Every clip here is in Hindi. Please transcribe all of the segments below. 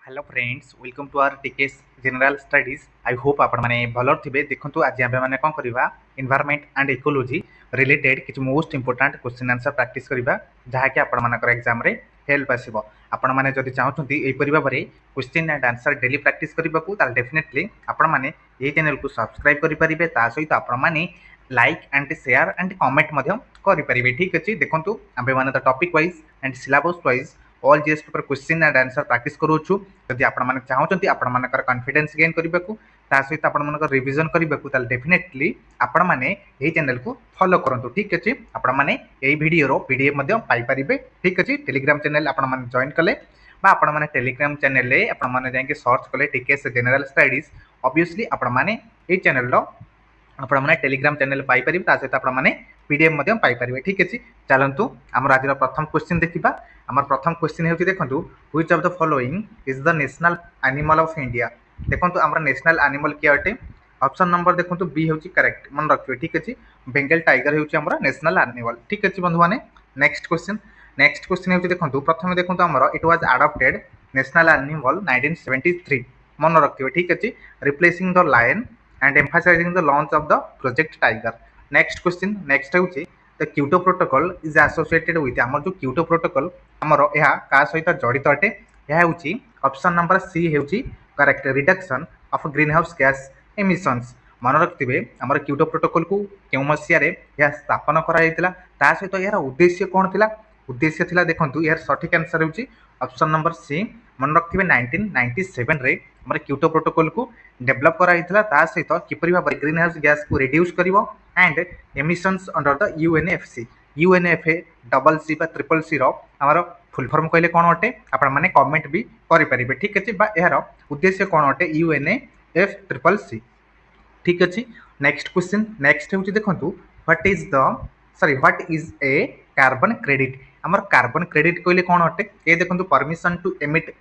Hello friends welcome to our TKS general studies I hope आपण माने भलो थिबे देखंतु आज आबे माने कोन करबा एनवायरनमेंट एंड इकोलॉजी रिलेटेड किछ most important question answer practice करबा जहा कि आपण मानकर एग्जाम रे हेल्प आसीबो आपण माने जदि चाहउछंती एई परिबा बारे question and answer daily practice करबा को ताल डेफिनेटली आपण माने एई चैनल को सब्सक्राइब करि परिबे ता सहित आपण माने like and share and comment मध्य करि परिबे ठीक अछि देखंतु आबे माने the topic wise and syllabus wise all GS paper question and answer practice करूछु जदि आपण माने चाहउछंती आपण मानकर कॉन्फिडेंस गेन करबा को ता सहित आपण मानकर रिवीजन करबा को ताल डेफिनेटली आपण माने एई चैनल को फॉलो करंतु ठीक अछि आपण माने एई वीडियो रो पीडीएफ मध्य पाई परिबे ठीक अछि टेलीग्राम चैनल आपण माने जॉइन कले बा आपण माने टेलीग्राम चैनल ले आपण माने जाके सर्च कले टीकेएस जनरल स्टडीज ऑब्वियसली आपण माने एई चैनल रो आपण माने टेलीग्राम चैनल पाई परिबे ता सहित आपण माने पीडीएफ मध्य पाई परिबे ठीक अछि चलंतु हमर आज प्रथम क्वेश्चन देखिबा हमर प्रथम क्वेश्चन हेउति देखंतु which of the following is the national animal of India देखंतु हमर नेशनल एनिमल के अटे ऑप्शन नंबर देखंतु बी हेउति करेक्ट मन रखियो ठीक अछि बेंगल टाइगर हेउति हमर नेशनल एनिमल ठीक अछि बंधु माने नेक्स्ट क्वेश्चन हेउति देखंतु प्रथमे देखंतु हमर it was adopted national animal 1973 मन रखियो ठीक अछि replacing the lion and emphasizing the launch of the project tiger next होची the Kyoto protocol is associated with हमर जो Kyoto protocol हमर एहा का सहित जड़ित अटे एहा होची ऑप्शन नंबर सी हेउची correct reduction of green house gas emissions मन रखथिबे हमर Kyoto protocol को केउ मसिया रे या स्थापन करा जायतिला ता सहित यार उद्देश्य कोन थिला उद्देश्य थिला देखंतु यार सठिक आंसर होची ऑप्शन नंबर सी मन रखथिबे 1997 रे हमर क्योटो प्रोटोकॉल को डेवलप करा हितला ता सहित किपरि भाबरे ग्रीन हाउस गैस को रिड्यूस करिवो and emissions under the UNFA double C बा ट्रिपल सी रो हमर फुल फॉर्म कहले कोन अटे आपण माने कमेंट भी करि परिबे ठीक अछि बा एहार उद्देश्य कोन अटे यूएनएफ ट्रिपल सी ठीक अछि नेक्स्ट होची देखंतु what is a carbon credit हमर कार्बन क्रेडिट कहले कोन अटे ए देखंतु permission to emit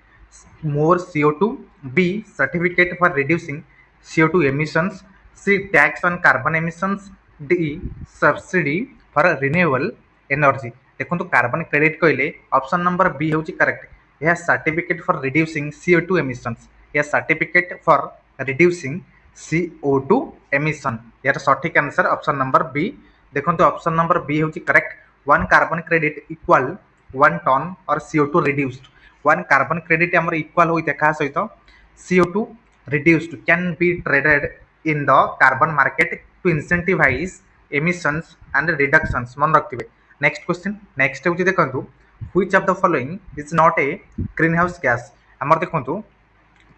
more CO2, B certificate for reducing CO2 emissions, C tax on carbon emissions, D subsidy for renewable energy देखो कार्बन क्रेडिट कहले ऑप्शन नंबर बी होची करेक्ट यह certificate for reducing CO2 emissions या certificate for reducing CO2 emission यार सठिक आंसर ऑप्शन नंबर बी देखो ऑप्शन नंबर बी होची correct 1 carbon credit equal 1 ton और CO2 reduced 1 carbon credit amar equal होइते का सहित CO2 reduced can be traded in the carbon market to incentivize emissions and reductions मन रखिबे नेक्स्ट होची देखंतु which of the following is not a greenhouse gas हमर देखंतु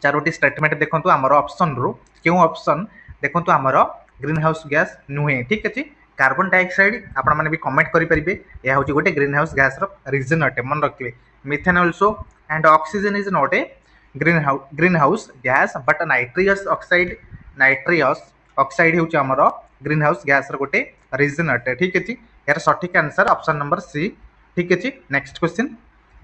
चारोटी स्टेटमेंट देखंतु हमर ऑप्शन रो केउ ऑप्शन देखंतु हमर ग्रीन हाउस गैस नुहे ठीक अछि कार्बन डाइऑक्साइड आपण माने भी कमेंट करि परिबे या होची गोटे ग्रीन हाउस गैस रो रीजन अटे मन रखिबे methane also and oxygen is not a greenhouse gas but nitrous oxide होची हमरो ग्रीन हाउस गैस रो गोटे रीजन अटे ठीक अछि यार सठिक आंसर ऑप्शन नंबर सी ठीक अछि next question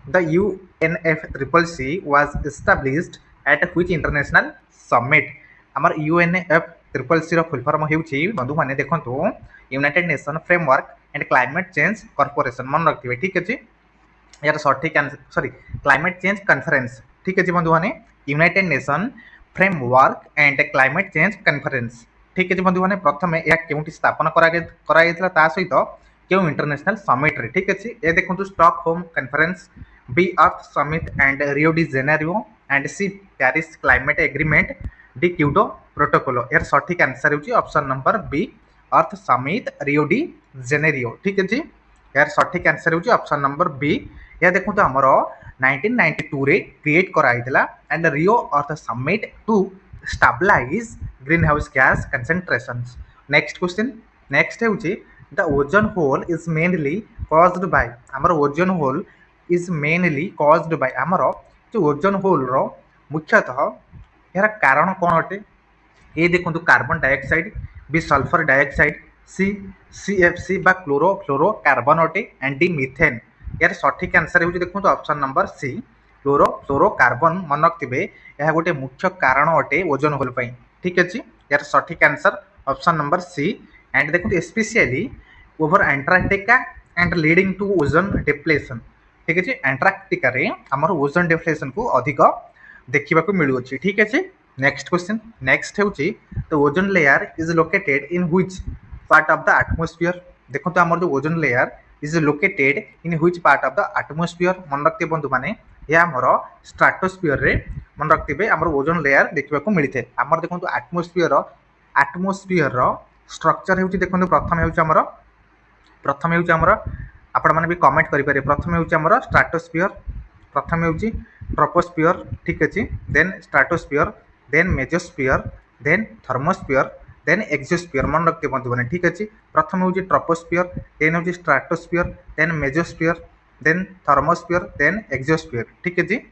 the UNFCCC was established at which international summit हमर UNFCCC रो फुल फॉर्म होची बंधु माने देखंतु United nation framework and climate change corporation मन रखिबे ठीक अछि यार सठिक आंसर क्लाइमेट चेंज कॉन्फ्रेंस ठीक अछि बंधु माने United nation framework and climate change conference ठीक अछि बंधु माने प्रथमे या केउटी स्थापना करा गेतला ता सहित केउ इंटरनेशनल समिट रे ठीक अछि ए देखंतु Stockholm conference B Earth summit and Rio de Janeiro and C Paris climate agreement D Kyoto protocol यार सठिक आंसर होची option number B Earth summit Rio de Janeiro ठीक अछि यार सठिक आंसर होची ऑप्शन नंबर बी या देखो तो हमरो 1992 रे क्रिएट करा हितला and Rio Earth summit to stabilise greenhouse gas concentrations next होची the ozone hole is mainly caused by हमरो ozone hole is mainly caused by हमरो जो ओजोन होल रो मुख्यतः यार कारण कोन अटे ए देखो तो carbon dioxide B sulphur dioxide C CFC बा क्लोरो कार्बन अटे एंड डी मीथेन यार सठिक आंसर होची देखो तो option number C chloro carbon मन रखिबे यह गोटे मुख्य कारण अटे ओजोन होल पई ठीक अछि यार सठिक answer option number C and देखो specially over Antarctica and leading to ozone depletion ठीक अछि एंटार्क्टिका रे हमर ओजोन डिप्लेशन को अधिक देखा मिलूँ। ठीक अच्छे। नेक्स्ट क्वेश्चन नेक्स्ट हूँ the ozone layer is located in which part of the atmosphere. देखो तो आमर जो ozone layer is located in which part of the atmosphere मन रखते बंधु मैंने यह आमर स्ट्राटोस्फियर रे मन रखते आमर ओजोन लेयर देखा मिलता है। आमर देखो एटमॉस्फेयर स्ट्रक्चर हूँ देखो प्रथम हूँ आपण मैंने भी कमेंट करेंगे। प्रथम हूँ स्ट्राटोस्फियर प्रथम हूँ ट्रोपोस्फियर ठीक अच्छे then stratosphere then mesosphere then thermosphere then exosphere मन रखते बंधु मैंने ठीक अच्छे। प्रथम हूँ ट्रोपोस्फियर देन हूँ stratosphere then mesosphere then thermosphere then exosphere ठीक अच्छे।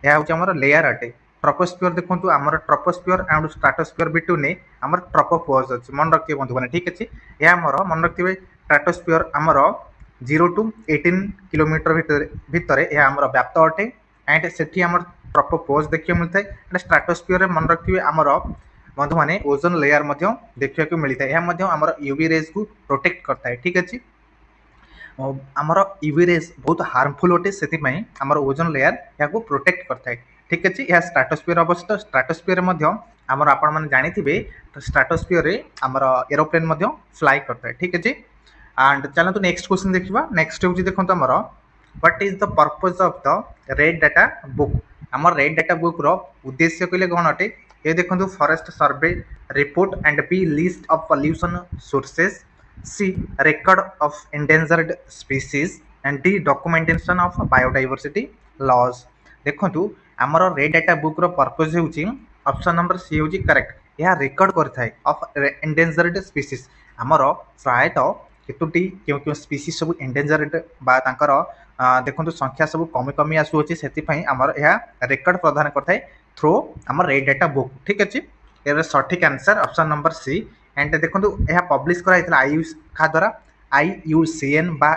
यह हूँ आम लेयर अटे। ट्रोपोस्फियर देखो आमर ट्रोपोस्फियर एंड स्ट्राटोस्फियर बिटू नहीं आम ट्रोपोपॉज अच्छे मन रखते बंधु मैंने ठीक अच्छे। यह आमर मन रखते स्ट्राटोस्फियर आमर 0 to 18 किलोमीटर भितर यह आमर व्याप्त अटे एंड से आम ट्रोपोपॉज देखा मिलता है। एंड स्ट्राटोस्फियर मन रखिए आमर बंधु मैंने ओजोन लेयर देखा मिलता है। यह आमर यूवी रेज को प्रोटेक्ट करता है ठीक अच्छे। आमर यूवी रेज बहुत हार्मफुल अटे से आमर ओजोन लेयर या प्रोटेक्ट करता है ठीक अच्छे। यह स्ट्राटोस्फियर अवस्थित स्ट्राटोस्फियर आमर आपण मैंने जानी स्ट्राटोस्फियर आमर एरोप्लेन फ्लाई करता है ठीक अच्छे। एंड चलो तो नेक्स्ट क्वेश्चन देखा। नेक्स्ट हूँ देखो आमर what is the purpose of the red data book. आमर रेड डाटा बुक रो उद्देश्य कहले कौन अटे ये देखो forest survey report and B list of pollution sources C record of endangered species and D documentation of biodiversity laws. देखो आमर रेड डाटा बुक रो पर्पज हूँ ऑप्शन नंबर सी हूँ करेक्ट। यह रेकॉर्ड करथाय ऑफ एंडेंजर्ड स्पीसीज आमर प्रायतः केतोटी क्यों क्यों स्पीसीज सब एंडेंजर्ड बा तांकर देखो संख्या सब कमी कमी आसुची से आमर यह रेकॉर्ड प्रदान करता है थ्रू आमर रेड डाटा बुक ठीक अच्छे। यार सठिक answer option number C. And देखो यह पब्लिश कराइला आयुष का द्वारा IUCN बा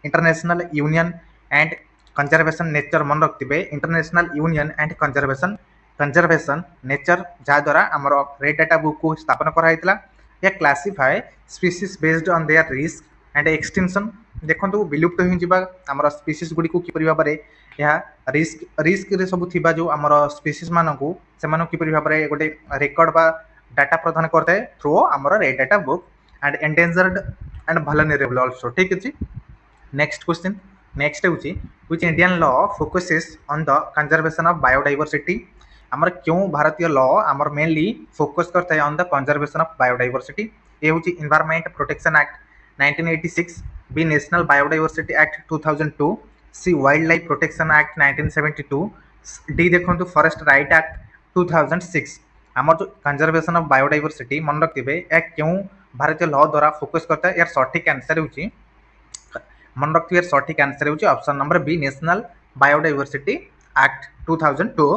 International Union and Conservation Nature मन रखते International Union and Conservation Nature जहाँ द्वारा आमर रेड डाटा बुक को स्थापन कराइला। यह classify species based on their risk and extension. देखो विलुप्त होमर स्पीसीज गुड़ी को किपरि भाव में रिस्क रे सब थिबा जो आमर स्पीसीज मानकू से किपरि भाव में गोटे रेकॉर्ड बा डाटा प्रदान करता है थ्रू आमर red data book and endangered and vulnerable also ठीक अच्छे। नेक्स्ट क्वेश्चन नेक्स्ट हूँ which Indian law focuses on the conservation of biodiversity. आमर क्यों भारतीय लॉ आमर मेनली फोकस करता है on the conservation of biodiversity. ये हूँ environment protection act 1986 B national biodiversity act 2002 C wildlife protection act 1972 D देखो फॉरेस्ट राइट एक्ट 2006। आमर जो कंजर्वेशन ऑफ बायोडाइवर्सिटी मन रखिए या क्यों भारतीय लॉ द्वारा फोकस करता है यार सठिक आंसर हूँ मन रखिए यार सठिक आंसर हूँ option number B national biodiversity act 2002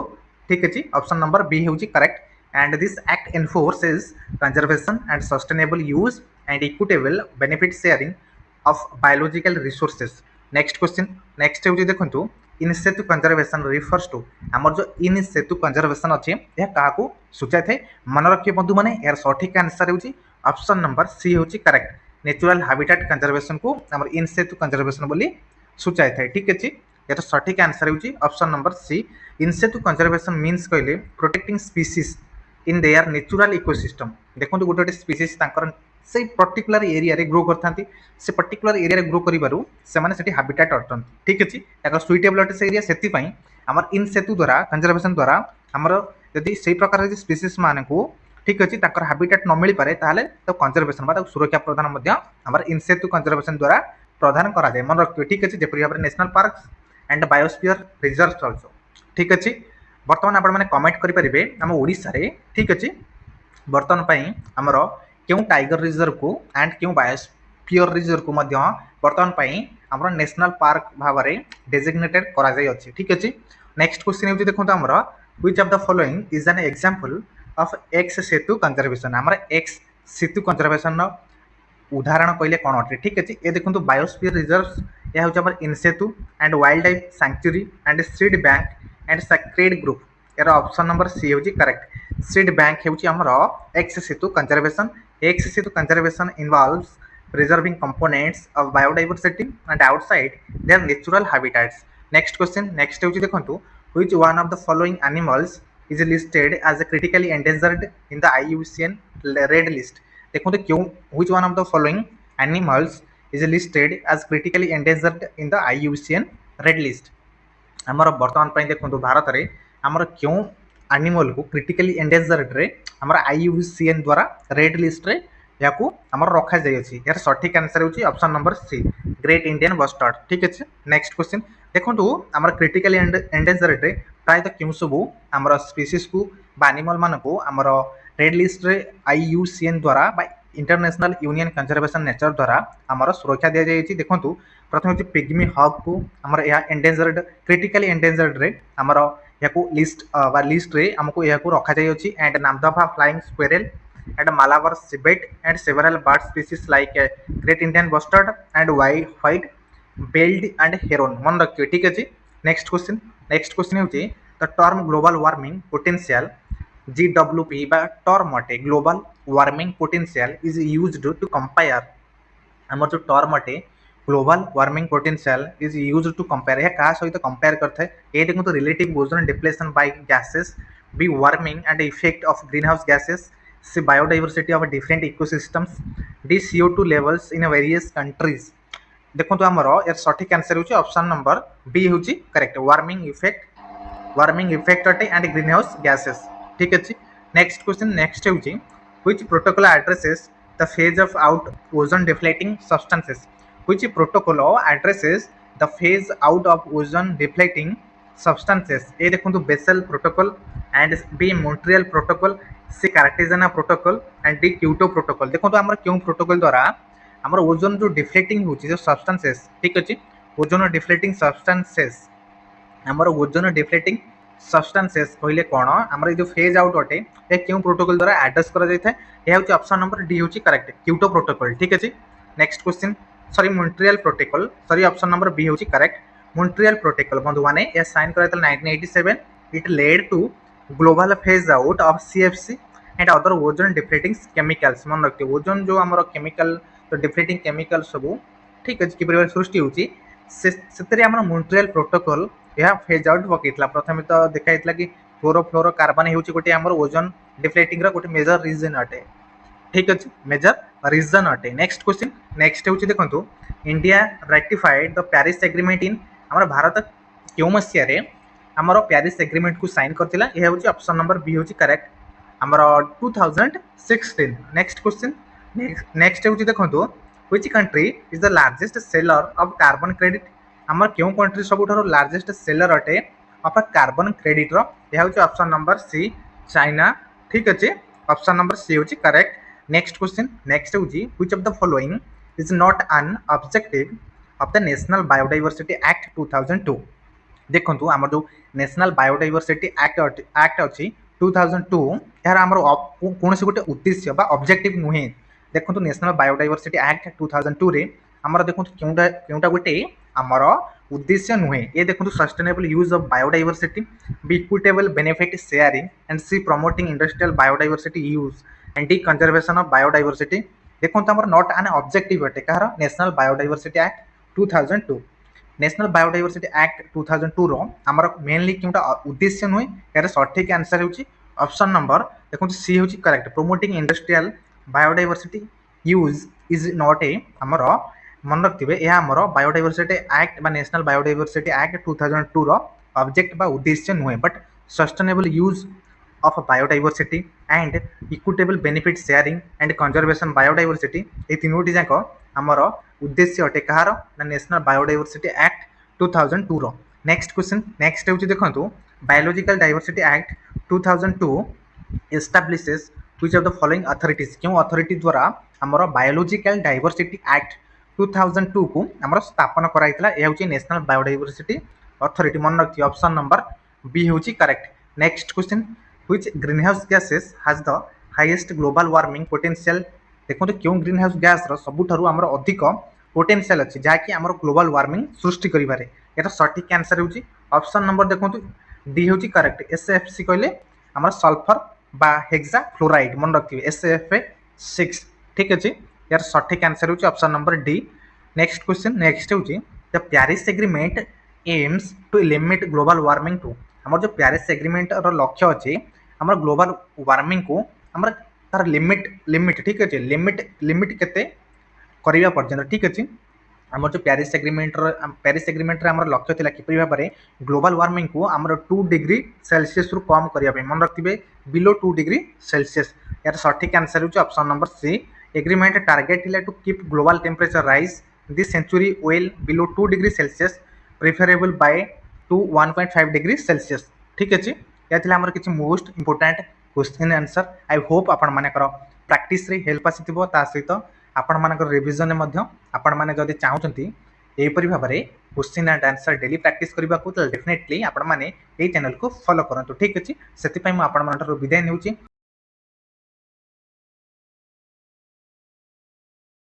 ठीक अच्छे। ऑप्शन नंबर बी हूँ correct. And this act enforces conservation and sustainable use and equitable benefit sharing of biological resources. Next question next हूँ देखो in situ conservation refers to आमर जो इन सेतु कंजर्वेशन अच्छे यह क्या सूचाई थे मन रखिए बंधु मैंने यार सठिक आंसर हूँ ऑप्शन नंबर सी हूँ करेक्ट। नेचुरल हैबिटेट कंजर्वेशन को आमर इन सेतु कंजर्वेशन बोली सूचाई थाए ठीक अच्छे। यार सठिक आंसर हूँ ऑप्शन नंबर सी। इन सेतु कंजर्वेशन मीन्स कहले protecting species in their natural ecosystem. देखो गोटे गोटे स्पीसीज से पर्टिकुलर एरिया रे ग्रो करथांती से पर्टिकुलर एरिया रे ग्रो करिबारु से माने सेठी हैबिटेट अटन ठीक अछि। ताकर सुइटेबल अटे से एरिया सेति पई हमर इन सेतु द्वारा कंजर्वेशन द्वारा हमर यदि सेही प्रकार जे स्पीसीज माने को ठीक अछि ताकर हैबिटेट न मिली पारे ताले तो कंजर्वेशन बा सुरक्षा प्रदान मध्य हमर इन सेतु कंजर्वेशन द्वारा प्रदान करा जाय मन रखियो ठीक अछि। जेपरि हमर national park and biosphere reserve also ठीक अछि। बर्तमान आपण माने कमेंट करि परिबे हम ओडिसा रे ठीक अछि बर्तमान पई हमर क्यों टाइगर रिजर्व को एंड क्यों बायोस्फीयर रिजर्व को मध्य बर्तमान पई हमर नेशनल पार्क भाव में डेजिग्नेटेड करा जाय अछि ठीक अछि। नेक्स्ट क्वेश्चन हे देखो हमर which of the following is an example of x situ conservation. हमर एक्स सेतु कंजर्वेशन उदाहरण कहले कौन अटे ठीक अच्छे। ये देखो बायोस्फीयर रिजर्व यह हूँ आम in situ and wildlife sanctuary and seed bank and sacred group. यार ऑप्शन नंबर सी हूँ करेक्ट। सीड बैंक हूँ आमर ex situ conservation. Ex situ conservation involves preserving components of biodiversity and outside their natural habitats. Next question next हूँ देखो Which one of the following animals is listed as a critically endangered in the IUCN red list? देखो तो क्यों which one of the following animals is listed as critically endangered in the IUCN red list? आमर बर्तमान पर देखो भारत में आमर क्यों एनिमल को क्रिटिकली एंडेंजर्ड रे आमर IUCN द्वारा रेड लिस्ट रे याकू आमर रखा जायछि यार सठिक आंसर होछि option number C great Indian bustard ठीक अछि नेक्स्ट क्वेश्चन देखंतु आमर क्रिटिकली एंडेंजर्ड रे प्राय तो क्यों सब आमर स्पीसीज को बा एनिमल मान को आमर रेड लिस्ट रे IUCN द्वारा बा इंटरनेशनल यूनियन कंजर्वेशन नेचर द्वारा आमर सुरक्षा दिया जायछि देखंतु प्रथम होछि पिग्मी हॉग को आमर या एंडेंजर्ड क्रिटिकली एंडेंजर्ड रे आमर याकू लिस्ट बा लिस्ट रे हमको याकू रखा जाय अछि and Namdapha flying squirrel and Malabar civet and several bird species like great Indian bustard and white bellied and heron मन रखियो ठीक अछि नेक्स्ट क्वेश्चन होछि the term global warming potential GWP बा टर्म अटे global warming potential is used to compare हमर जो टर्म अटे global warming potential is used to compare या का सहित कंपेयर करथे ए देखो तो relative ozone depletion bye gases B warming and effect of green house gases C biodiversity of different ecosystems D CO2 levels in various countries देखो तो हमर यार सठिक आंसर होची ऑप्शन नंबर बी होची करेक्ट वार्मिंग इफेक्ट अटे एंड ग्रीन हाउस गैसेस ठीक अछि नेक्स्ट क्वेश्चन नेक्स्ट होची which protocol addresses the phase of out ozone deflecting substances which protocol addresses the phase out of ozone deflecting substances A देखो Basel protocol and B Montreal protocol C Cartesian protocol and D Kyoto protocol देखो हमर क्यों प्रोटोकॉल द्वारा हमर ओजोन जो डिफ्लेक्टिंग होची जो सब्सटेंसेस ठीक अछि ओजोन डिफ्लेक्टिंग सब्सटेंसेस हमर ओजोन डिफ्लेक्टिंग सब्सटेंसेस कहले कोन हमर जो फेज आउट अटे ए क्यों प्रोटोकॉल द्वारा एड्रेस करा जाय थाए ए होची ऑप्शन नंबर डी होची करेक्ट क्योटो प्रोटोकॉल ठीक अछि next question sorry Montreal protocol sorry option number B होची करेक्ट मॉन्ट्रियल प्रोटोकॉल बंधु माने ये साइन कराइतल 1987 it led to global phase out of CFC and other ozone deflecting chemicals मन रखते ओजोन जो हमर केमिकल तो डिफ्लेक्टिंग केमिकल सब ठीक अछि कि परिवार सृष्टि होची सेतरे हमर मॉन्ट्रियल प्रोटोकॉल या फेज आउट पकेतला प्रथम तो देखाइतला कि फ्लोरोफ्लोरोकार्बन होची गोटे हमर ओजोन डिफ्लेक्टिंग रा गोटे मेजर रीजन अटे ठीक अछि मेजर रीजन अटे नेक्स्ट क्वेश्चन नेक्स्ट होची देखंतु India rectified the Paris agreement in हमर भारत क्यों मसिया रे हमर पेरिस एग्रीमेंट को साइन करतिला ए होची ऑप्शन नंबर बी होची करेक्ट हमर 2016 नेक्स्ट क्वेश्चन नेक्स्ट होची देखंतु which country is the largest seller of carbon credit हमर क्यों कंट्री सबुठारो लार्जेस्ट सेलर अटे ऑफ कार्बन क्रेडिट रो ए होची ऑप्शन नंबर सी चाइना ठीक अछि ऑप्शन नंबर सी होची करेक्ट नेक्स्ट क्वेश्चन नेक्स्ट होची which of the following is not an objective of the national biodiversity act 2002 देखंतु हमर जो नेशनल बायोडाइवर्सिटी एक्ट अछि 2002 यार हमर कोनसे गोटे उद्देश्य बा ऑब्जेक्टिव नुहे देखंतु नेशनल बायोडाइवर्सिटी एक्ट 2002 रे हमर देखंतु केउटा गोटे हमर उद्देश्य नुहे ये देखंतु sustainable use of biodiversity B equitable benefit sharing and C promoting industrial biodiversity use and D conservation of biodiversity देखो हमर नॉट एन ऑब्जेक्टिव अटे कहार national biodiversity act 2002 national biodiversity act 2002 रो हमर मेनली क्योंटा उद्देश्य नुहे यार सठिक आंसर होची ऑप्शन नंबर देखो सी होची correct promoting industrial biodiversity use is not a हमर मन रखिबे या हमर बायोडाइवर्सिटी एक्ट बा नेशनल बायोडाइवर्सिटी एक्ट 2002 रो ऑब्जेक्ट बा उद्देश्य नुहे but sustainable use of biodiversity and equitable benefit sharing and conservation biodiversity ए तीनोटी जाक हमर उद्देश्य अटे कहार ना नेशनल बायोडाइवर्सिटी एक्ट 2002 रो नेक्स्ट क्वेश्चन नेक्स्ट होची देखंतु biological diversity act 2002 establishes which of the following authorities क्यों अथॉरिटी द्वारा हमर बायोलॉजिकल डाइवर्सिटी एक्ट 2002 को हमर स्थापन कराइतला ए होची नेशनल बायोडाइवर्सिटी अथॉरिटी मन रखि ऑप्शन नंबर बी होची correct next question which greenhouse gases has the highest global warming potential देखो तो क्यों ग्रीनहाउस गैस रो सबुठारु हमर अधिक पोटेंशियल अछि जाकि हमर ग्लोबल वार्मिंग सृष्टि करिबारे एटा सठिक आंसर होची ऑप्शन नंबर देखो तो डी होची करेक्ट SFC कहले हमर सल्फर बा हेक्सा फ्लोराइड मन रखिबे SFA6 ठीक अछि यार सठिक आंसर होची option number D next question next होची the Paris agreement aims to limit global warming to आमर जो प्यारिस एग्रीमेंट रो लक्ष्य अछि हमर ग्लोबल वार्मिंग को हमर तार लिमिट ठीक अछि लिमिट केते करिया पर्यंत ठीक अछि आमर जो प्यारिस एग्रीमेंट रे हमर लक्ष्य थिला कि भाव में ग्लोबल वार्मिंग को हमर 2 डिग्री सेल्सियस रु कम करिया पे मन रखिबे बिलो 2 डिग्री सेल्सियस यार सठिक आंसर होची option number C agreement target थिला to keep global temperature rise this century well below 2 degree Celsius preferable by to 1.5 degree Celsius ठीक अछि या थिला हमर किछि most important question answer I hope आपण माने कर प्रैक्टिस रे हेल्प आसीथिबो ता सहित आपण मानकर रिवीजन मध्ये आपण माने जदि चाहुचंती एपरि भाव में question and answer daily practice करबा को डेफिनेटली आपण माने ए चैनल को फॉलो करंतु ठीक अछि सेति पय म आपण मानकर विदाय नेउची।